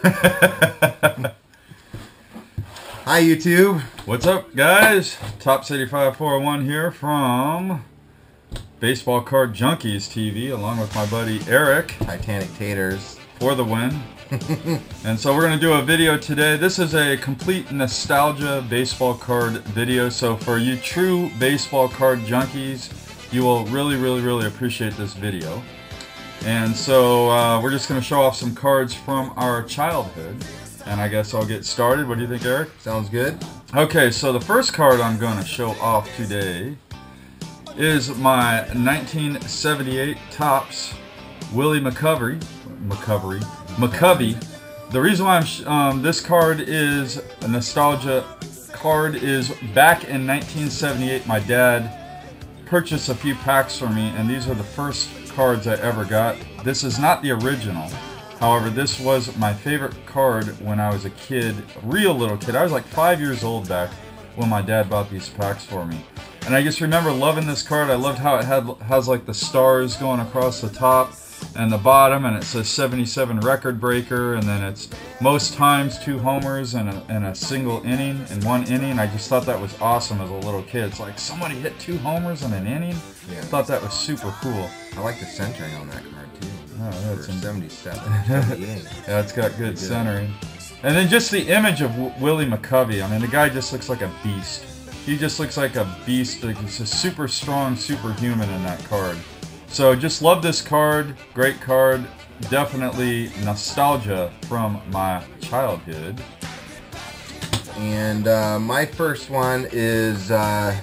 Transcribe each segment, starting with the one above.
Hi, YouTube. What's up, guys? Tops85401 here from Baseball Card Junkies TV, along with my buddy Eric. Titanic Taters. For the win. And so we're going to do a video today. This is a complete nostalgia baseball card video. So for you true baseball card junkies, you will really appreciate this video. And so we're just going to show off some cards from our childhood. And I guess I'll get started. What do you think, Eric? Sounds good. Okay, so the first card I'm going to show off today is my 1978 Topps Willie McCovey. The reason why this card is a nostalgia card is back in 1978, my dad purchased a few packs for me, and these are the first cards I ever got. This is not the original. However, this was my favorite card when I was a kid, real little kid. I was like 5 years old back when my dad bought these packs for me. And I just remember loving this card. I loved how it has like the stars going across the top and the bottom, and it says 77 record breaker, and then it's most times 2 homers in a single inning, in one inning. I just thought that was awesome as a little kid. It's like somebody hit 2 homers in an inning. Yeah. I thought that was super cool. I like the centering on that card too. Oh, that's 77, 78. Yeah, it's got good centering. And then just the image of Willie McCovey. I mean, the guy just looks like a beast. He just looks like a beast. Like he's a super strong, superhuman in that card. So just love this card. Great card. Definitely nostalgia from my childhood. And my first one is the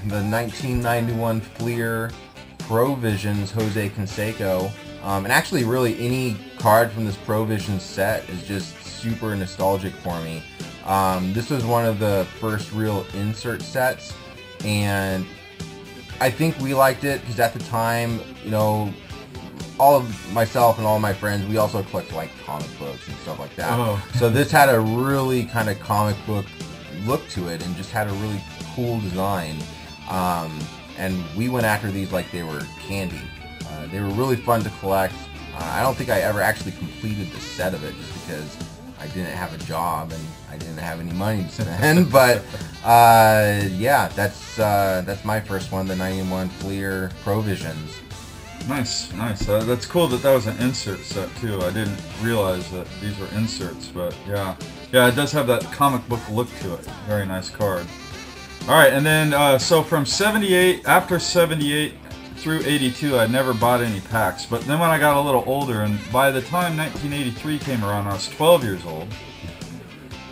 1991 Fleer Pro Visions Jose Canseco. And actually, really, any card from this Pro Vision set is just super nostalgic for me. This was one of the first real insert sets, and I think we liked it because at the time, you know, all of myself and all of my friends, we also collected like comic books and stuff like that. Oh. So this had a really kind of comic book look to it and just had a really cool design. And we went after these like they were candy. They were really fun to collect. I don't think I ever actually completed the set of it just because I didn't have a job and I didn't have any money to spend. But yeah, that's my first one, the 91 Fleer Pro Visions. Nice. That's cool that was an insert set too. I didn't realize that these were inserts, but yeah, it does have that comic book look to it. Very nice card. All right, and then so from 78, after 78 through 82, I never bought any packs. But then when I got a little older, and by the time 1983 came around, I was 12 years old,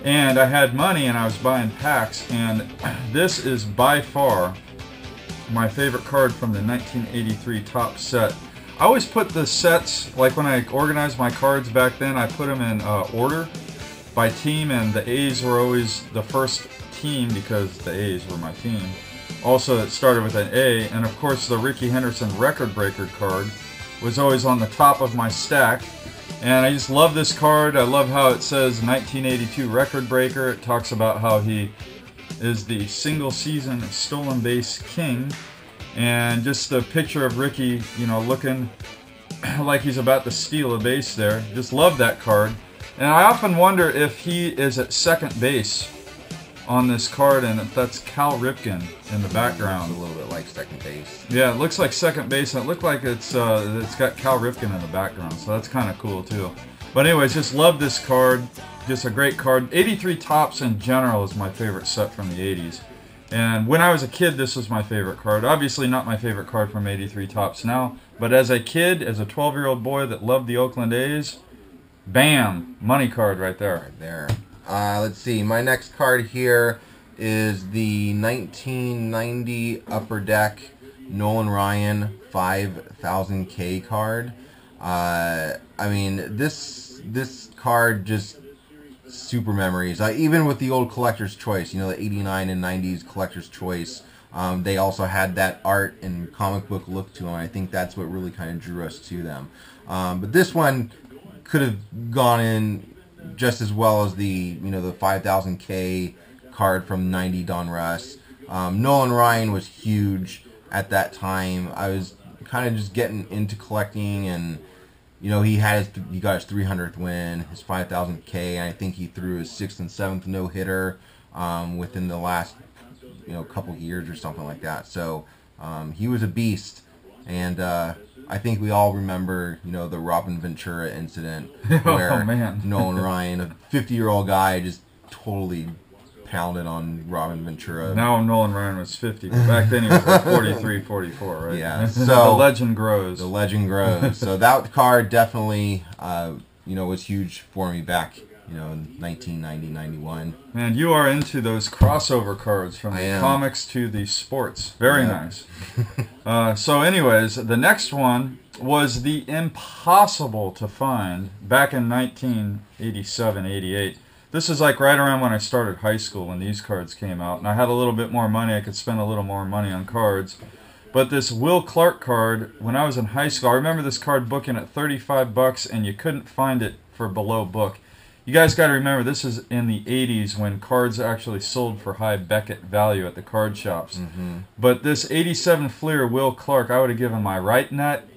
and I had money, and I was buying packs. And this is by far my favorite card from the 1983 Topps set. I always put the sets, like when I organized my cards back then, I put them in order by team, and the A's were always the first team because the A's were my team. Also, it started with an A, and of course the Rickey Henderson record breaker card was always on the top of my stack. And I just love this card. I love how it says 1982 record breaker. It talks about how he is the single season stolen base king, and just the picture of Rickey, you know, looking like he's about to steal a base there. Just love that card. And I often wonder if he is at second base on this card, and if that's Cal Ripken in the background. It's a little bit like second base. Yeah, it looks like second base, and it looked like it's got Cal Ripken in the background, so that's kind of cool too. But anyways, just love this card. Just a great card. 83 Topps in general is my favorite set from the 80s. And when I was a kid, this was my favorite card. Obviously not my favorite card from 83 Topps now, but as a kid, as a 12-year-old boy that loved the Oakland A's, bam, money card right there. Right there. Let's see. My next card here is the 1990 Upper Deck Nolan Ryan 5000K card. I mean, this card just super memories. Even with the old Collector's Choice, you know, the 89 and 90s Collector's Choice, they also had that art and comic book look to them. I think that's what really kind of drew us to them. But this one could have gone in just as well as the 5000K card from 90 Donruss. Nolan Ryan was huge at that time. I was kind of just getting into collecting, and he got his 300th win, his 5,000th K, and I think he threw his 6th and 7th no hitter within the last couple years or something like that. So he was a beast, and I think we all remember the Robin Ventura incident where Nolan Ryan, a 50-year-old guy, just totally pounded on Robin Ventura. Now Nolan Ryan was 50, but back then he was like 43, 44, right? Yeah. So the legend grows. The legend grows. So that card definitely, was huge for me back, in 1990, 91. Man, you are into those crossover cards from the comics to the sports. Very nice. So anyways, the next one was the impossible to find back in 1987, 88. This is like right around when I started high school when these cards came out. And I had a little bit more money. I could spend a little more money on cards. But this Will Clark card, when I was in high school, I remember this card booking at $35 and you couldn't find it for below book. You guys got to remember, this is in the 80s when cards actually sold for high Beckett value at the card shops. Mm-hmm. But this 87 Fleer Will Clark, I would have given my right nut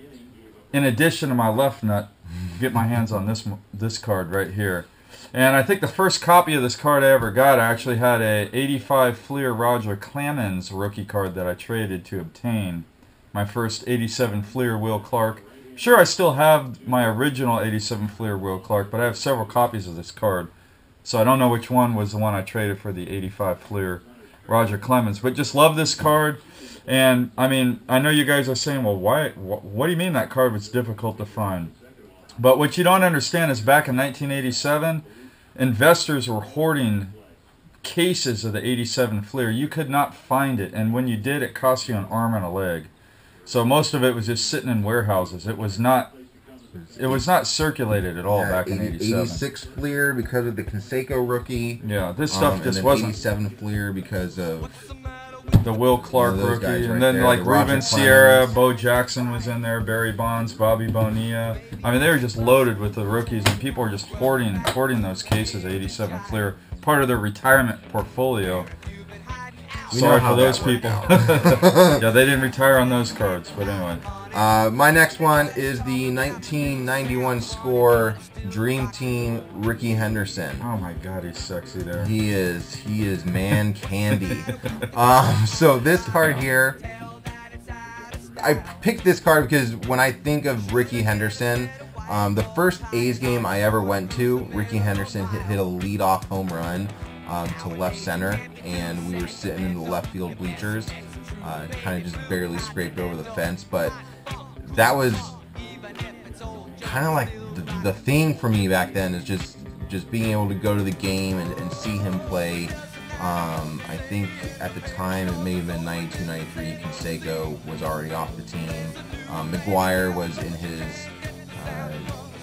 in addition to my left nut. Get my hands on this card right here. And I think the first copy of this card I ever got, I actually had a 85 Fleer Roger Clemens rookie card that I traded to obtain my first 87 Fleer Will Clark. Sure, I still have my original 87 Fleer Will Clark, but I have several copies of this card. So I don't know which one was the one I traded for the 85 Fleer Roger Clemens. But just love this card. And, I mean, I know you guys are saying, well, why? What do you mean that card was difficult to find? But what you don't understand is back in 1987, investors were hoarding cases of the 87 Fleer. You could not find it, and when you did, it cost you an arm and a leg. So most of it was just sitting in warehouses. It was not circulated at all back in 87. 86 Fleer because of the Canseco rookie. Yeah, this stuff just wasn't. 87 Fleer because of the Will Clark rookie, and then like Ruben Sierra, Bo Jackson was in there, Barry Bonds, Bobby Bonilla. I mean, they were just loaded with the rookies, and people were just hoarding those cases of 87 Fleer, part of their retirement portfolio. Sorry for those people. Yeah, they didn't retire on those cards, but anyway. My next one is the 1991 score Dream Team Ricky Henderson. Oh my God, he's sexy there. He is man candy. So this card here, I picked this card because when I think of Ricky Henderson, the first A's game I ever went to, Ricky Henderson hit a leadoff home run to left center, and we were sitting in the left field bleachers, kind of just barely scraped over the fence, but that was kind of like the thing for me back then, is just being able to go to the game and see him play. I think at the time it may have been 92, 93, Canseco was already off the team. McGuire was in his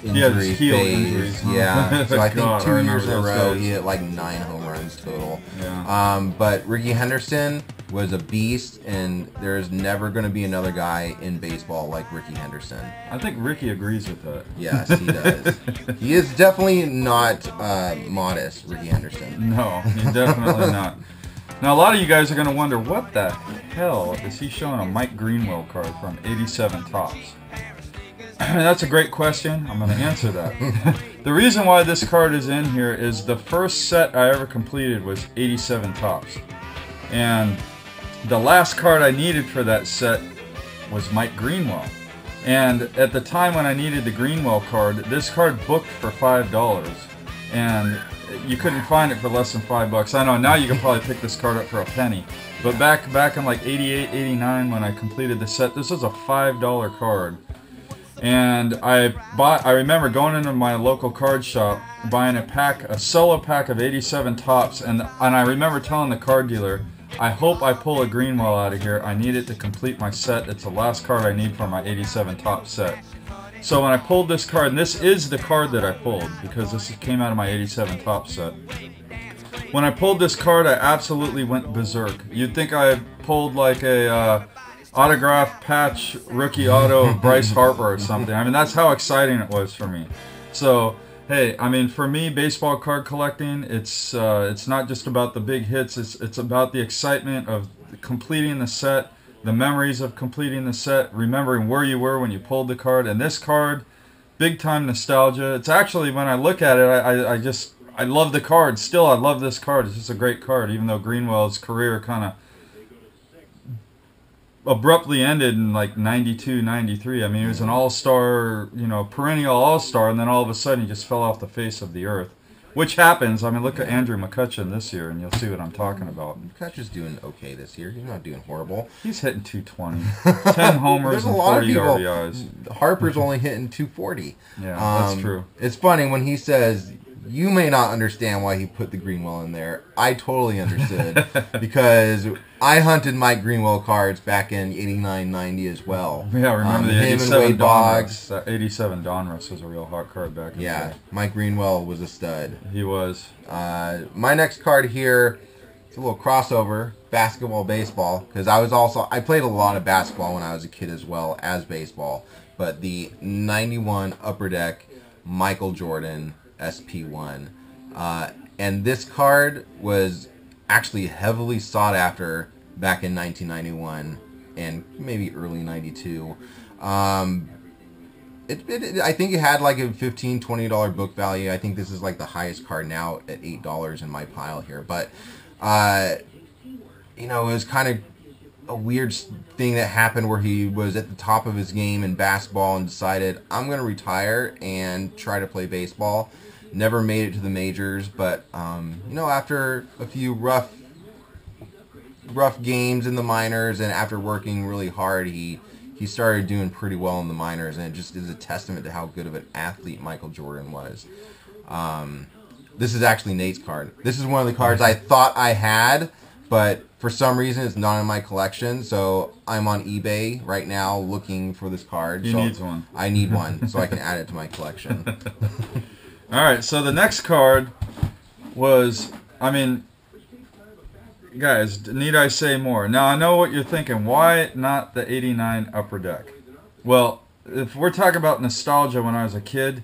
injury phase. Yeah, so I think 2 years in a row he hit like 9 home runs total. Yeah. But Ricky Henderson was a beast, and there's never going to be another guy in baseball like Ricky Henderson. I think Ricky agrees with that. Yes, he does. He is definitely not modest, Ricky Henderson. No, he's definitely not. Now, a lot of you guys are going to wonder, what the hell is he showing a Mike Greenwell card from 87 Topps? That's a great question. I'm going to answer that. The reason why this card is in here is the first set I ever completed was 87 Topps. And the last card I needed for that set was Mike Greenwell. And at the time when I needed the Greenwell card, this card booked for $5. And you couldn't find it for less than $5. I know now you can probably pick this card up for a penny. But back in like 88, 89 when I completed the set, this was a $5 card. And I remember going into my local card shop, buying a solo pack of 87 Topps, and I remember telling the card dealer, I hope I pull a Greenwell out of here. I need it to complete my set. It's the last card I need for my 87 Topps set. So when I pulled this card, and this is the card that I pulled, because this came out of my 87 Topps set. When I pulled this card, I absolutely went berserk. You'd think I pulled like a autograph patch rookie auto of Bryce Harper or something. I mean, that's how exciting it was for me. So, hey, I mean, for me, baseball card collecting, it's not just about the big hits. It's about the excitement of completing the set, the memories of completing the set, remembering where you were when you pulled the card. And this card, big time nostalgia. It's actually, when I look at it, I love the card. Still, I love this card. It's just a great card, even though Greenwell's career kind of abruptly ended in like 92, 93. I mean, he was an all-star, perennial all-star, and then all of a sudden he just fell off the face of the earth. Which happens. I mean, look at Andrew McCutcheon this year, and you'll see what I'm talking about. McCutcheon's doing okay this year. He's not doing horrible. He's hitting 220. 10 homers and 40 RBIs. Harper's only hitting 240. Yeah, that's true. It's funny when he says, you may not understand why he put the Greenwell in there. I totally understood because I hunted Mike Greenwell cards back in 89, 90 as well. Yeah, remember the him 87 and Wade Boggs. That 87 Donruss was a real hot card back in the day. Mike Greenwell was a stud. He was. My next card here, it's a little crossover, basketball, baseball, because I played a lot of basketball when I was a kid as well as baseball, but the 91 Upper Deck Michael Jordan SP1. And this card was actually heavily sought after back in 1991 and maybe early 92. I think it had like a $15, $20 book value. I think this is like the highest card now at $8 in my pile here. But, it was kind of a weird thing that happened where he was at the top of his game in basketball and decided, I'm going to retire and try to play baseball. Never made it to the majors, but after a few rough games in the minors and after working really hard, he started doing pretty well in the minors, and it just is a testament to how good of an athlete Michael Jordan was. This is actually Nate's card. This is one of the cards I thought I had, but for some reason it's not in my collection, so I'm on eBay right now looking for this card. He needs one. I need one so I can add it to my collection. All right, so the next card was, guys, need I say more? Now, I know what you're thinking. Why not the 89 Upper Deck? Well, if we're talking about nostalgia when I was a kid,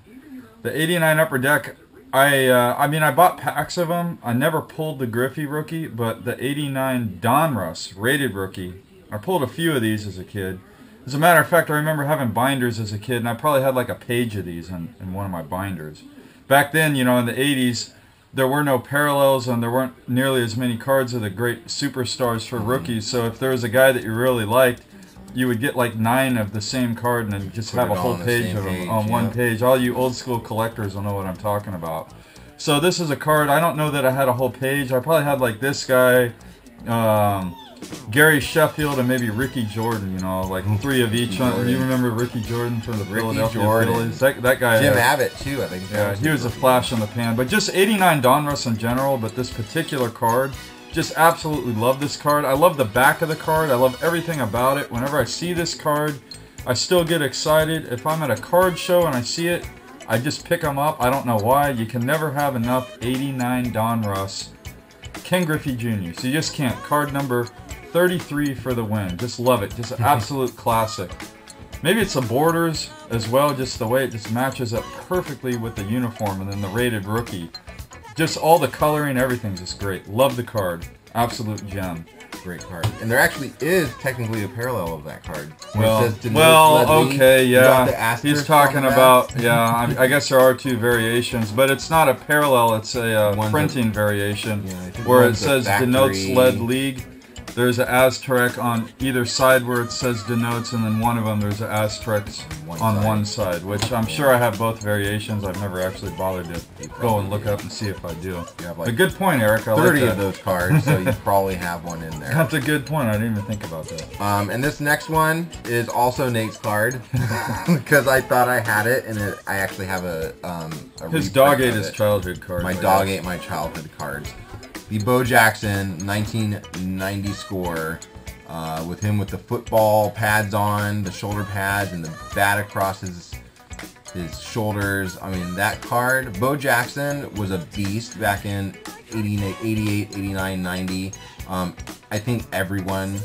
the 89 Upper Deck, I bought packs of them. I never pulled the Griffey rookie, but the 89 Donruss rated rookie, I pulled a few of these as a kid. As a matter of fact, I remember having binders as a kid, and I probably had like a page of these in one of my binders. Back then, in the 80s, there were no parallels and there weren't nearly as many cards of the great superstars for rookies. So if there was a guy that you really liked, you would get like 9 of the same card and then just have a whole page of them on one page. All you old school collectors will know what I'm talking about. So this is a card, I don't know that I had a whole page. I probably had like this guy, Gary Sheffield, and maybe Ricky Jordan, like 3 of each. You remember Ricky Jordan from the Philadelphia Phillies? That guy. Jim Abbott, too, I think. Yeah, he was a flash in the pan. But just 89 Donruss in general, but this particular card, just absolutely love this card. I love the back of the card. I love everything about it. Whenever I see this card, I still get excited. If I'm at a card show and I see it, I just pick them up. I don't know why. You can never have enough 89 Donruss. Ken Griffey Jr. So you just can't. Card number 33 for the win. Just love it. Just an absolute classic. Maybe it's the borders as well, just the way it just matches up perfectly with the uniform, and then the rated rookie. Just all the coloring, everything's just great. Love the card. Absolute gem. Great card. And there actually is technically a parallel of that card. Okay, yeah. He's talking about, I guess there are 2 variations, but it's not a parallel, it's a printing variation where it says denotes lead league. There's an asterisk on either side where it says denotes, and then one of them there's an asterisk on one side, which I'm sure I have both variations. I've never actually bothered to go and look up and see if I do. A good point, Eric. I 30 like of those cards, so you probably have one in there. That's a good point. I didn't even think about that. And this next one is also Nate's card because I thought I had it, and I actually have a his dog ate his childhood card. My dog ate my childhood cards. The Bo Jackson 1990 score with him with the football pads on, the shoulder pads, and the bat across his shoulders. I mean, that card, Bo Jackson was a beast back in 88, 89, 90. I think everyone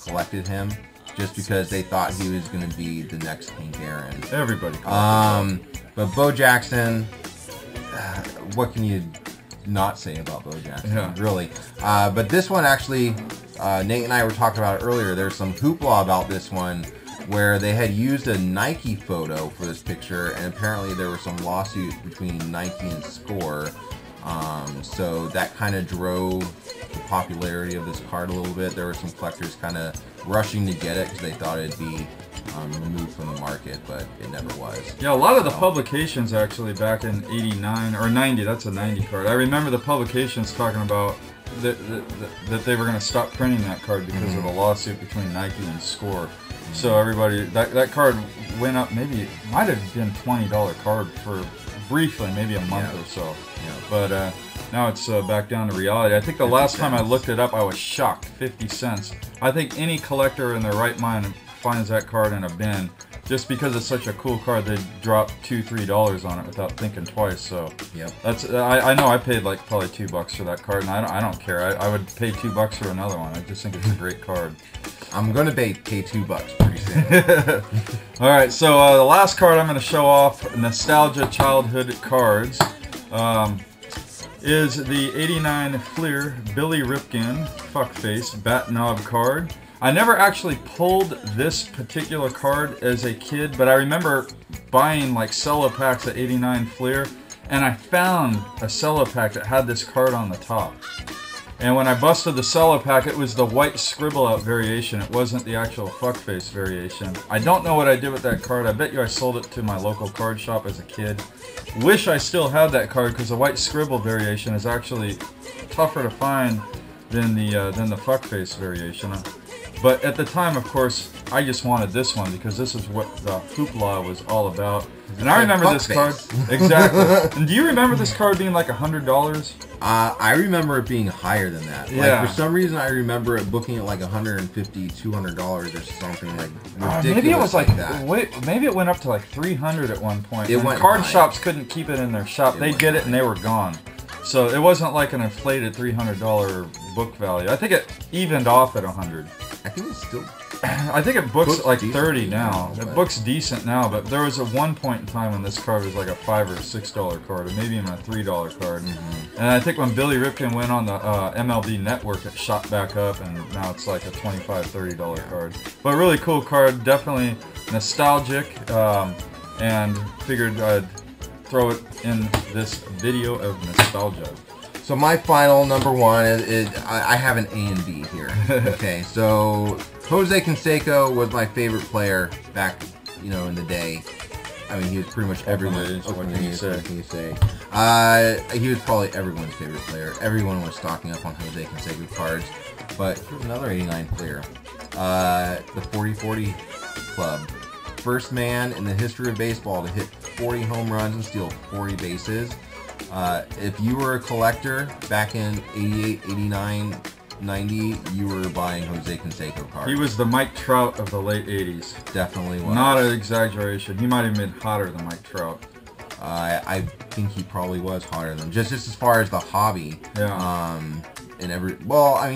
collected him just because they thought he was going to be the next Hank Aaron. Everybody collected him. But Bo Jackson, what can you not say about Bo Jackson, really? But this one actually, Nate and I were talking about it earlier. There's some hoopla about this one where they had used a Nike photo for this picture, and apparently there was some lawsuit between Nike and Score. So that kind of drove the popularity of this card a little bit. There were some collectors kind of rushing to get it because they thought it'd be removed from the market, but it never was. Yeah, a lot of the publications actually back in 89 or 90, that's a 90 card. I remember the publications talking about that they were going to stop printing that card because of the lawsuit between Nike and Score. So everybody, that card went up, maybe it might have been $20 card for briefly, maybe a month or so. Yeah. But now it's back down to reality. I think the last time I looked it up, I was shocked. 50 cents. I think any collector in their right mind finds that card in a bin. Just because it's such a cool card, they'd drop $2-3 on it without thinking twice. So that's I know I paid like probably $2 for that card, and I don't care. I would pay $2 for another one. I just think it's a great card. I'm gonna pay $2 pretty soon. All right, so the last card I'm going to show off, Nostalgia Childhood Cards, is the '89 Fleer Billy Ripken Fuckface Bat Knob card. I never actually pulled this particular card as a kid, but I remember buying like cello packs at '89 Fleer, and I found a cello pack that had this card on the top. And when I busted the cello pack, it was the white scribble out variation. It wasn't the actual fuckface variation. I don't know what I did with that card. I bet you I sold it to my local card shop as a kid. Wish I still had that card because the white scribble variation is actually tougher to find than the fuckface variation. But at the time, of course, I just wanted this one because this is what the hoopla was all about. And I remember this card. Exactly. And do you remember this card being like $100? I remember it being higher than that. Yeah. Like, for some reason, I remember it booking at like $150, $200 or something like ridiculous. Maybe it was like that. Wait, maybe it went up to like $300 at one point. It When went card high. shops couldn't keep it in their shop, they'd get it and they were gone. So it wasn't like an inflated $300 book value. I think it evened off at $100. I think it's still. I think it books at like $30 now. but- It books decent now, but there was a one point in time when this card was like a $5 or $6 card, or maybe even a $3 card. And I think when Billy Ripken went on the MLB Network, it shot back up, and now it's like a $25, $30 card. But really cool card, definitely nostalgic, and figured I'd throw it in this video of nostalgia. So my final number one is I have an A and B here. Okay, so Jose Canseco was my favorite player back, in the day. I mean, he was pretty much everyone's. What can you say? What can you say? He was probably everyone's favorite player. Everyone was stocking up on Jose Canseco cards. But here's another '89 player, the 40-40 Club. First man in the history of baseball to hit 40 home runs and steal 40 bases. If you were a collector back in 88, 89, 90, you were buying Jose Canseco cards. He was the Mike Trout of the late 80s. Definitely was. Not an exaggeration. He might have been hotter than Mike Trout. I think he probably was hotter than just as far as the hobby. Yeah.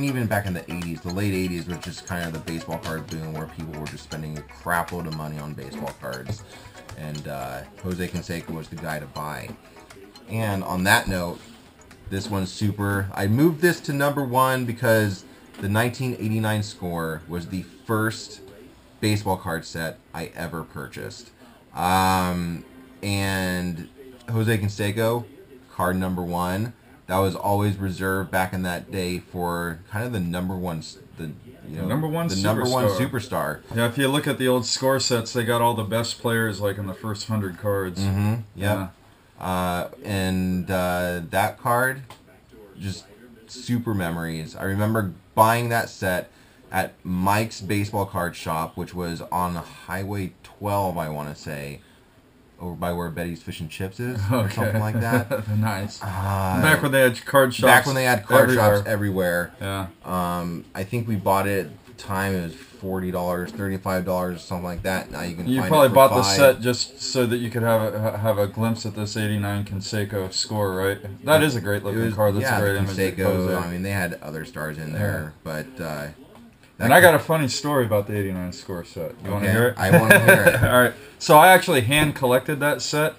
Even back in the 80s, the late 80s was just kind of the baseball card boom where people were just spending a crap load of money on baseball cards. And Jose Canseco was the guy to buy. And on that note, this one's super. I moved this to number one because the 1989 Score was the first baseball card set I ever purchased. And Jose Canseco, card number one, that was always reserved back in that day for kind of the number one superstar. Yeah, if you look at the old Score sets, they got all the best players like in the first 100 cards. Mm-hmm. Yeah. That card, just super memories. I remember buying that set at Mike's baseball card shop, which was on Highway 12, I want to say, over by where Betty's Fish and Chips is, or something like that. Nice. Back when they had card shops. Back when they had card shops everywhere. Yeah. I think we bought it at the time. It was $40, $35, or something like that. Now you can. You find probably it for bought the $5. set just so that you could have a glimpse at this '89 Canseco Score, right? That is a great looking card. That's a great image. Canseco. I mean, they had other stars in there, but. And I got a funny story about the '89 Score set. You want to hear it? I want to hear it. All right. So I actually hand collected that set,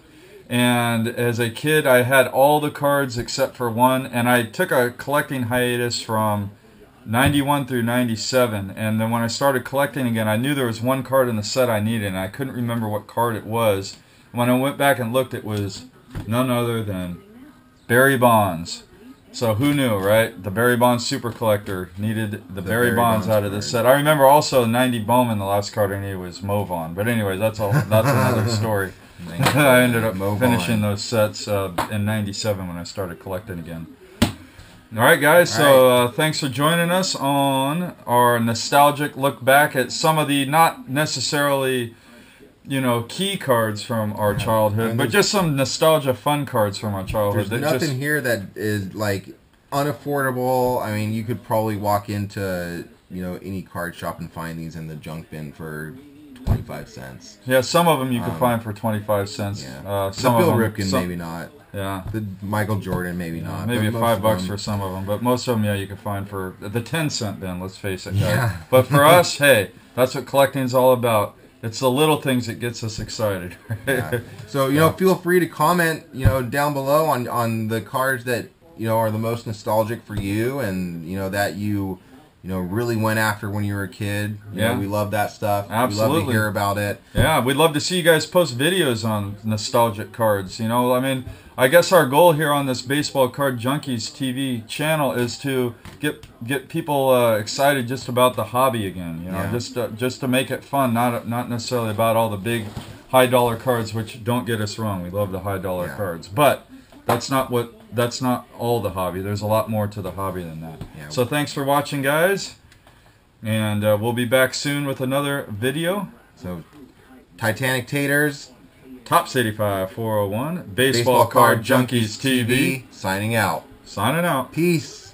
and as a kid, I had all the cards except for one, and I took a collecting hiatus from 91 through 97, and then when I started collecting again, I knew there was one card in the set I needed, and I couldn't remember what card it was. When I went back and looked, it was none other than Barry Bonds. So who knew, right? The Barry Bonds super collector needed the Barry Bonds out of this set. I remember also 90 Bowman, the last card I needed was Movon. But anyways, that's another story. I ended up finishing those sets in 97 when I started collecting again. All right, guys, so thanks for joining us on our nostalgic look back at some of the not necessarily, key cards from our childhood, but just some nostalgia fun cards from our childhood. There's nothing here that is, like, unaffordable. I mean, you could probably walk into, any card shop and find these in the junk bin for 25 cents. Yeah, some of them you can find for 25 cents. Yeah. Some Bill Ripken, maybe not. Yeah. The Michael Jordan, maybe not. Maybe $5 for some of them, but most of them, you can find for the 10-cent bin, let's face it. Yeah. But for us, hey, that's what collecting's all about. It's the little things that gets us excited. Yeah. So, feel free to comment, down below on the cards that, are the most nostalgic for you and, that you really went after when you were a kid. We love that stuff. Absolutely. We love to hear about it. Yeah, we'd love to see you guys post videos on nostalgic cards. I guess our goal here on this Baseball Card Junkies TV channel is to get people excited just about the hobby again. Just to make it fun, not necessarily about all the big high dollar cards, which don't get us wrong. We love the high dollar cards, but that's not all the hobby. There's a lot more to the hobby than that. Yeah. So thanks for watching, guys, and we'll be back soon with another video. So Titanic Taters, Tops 85 401, Baseball Card Junkies TV, signing out. Signing out. Peace.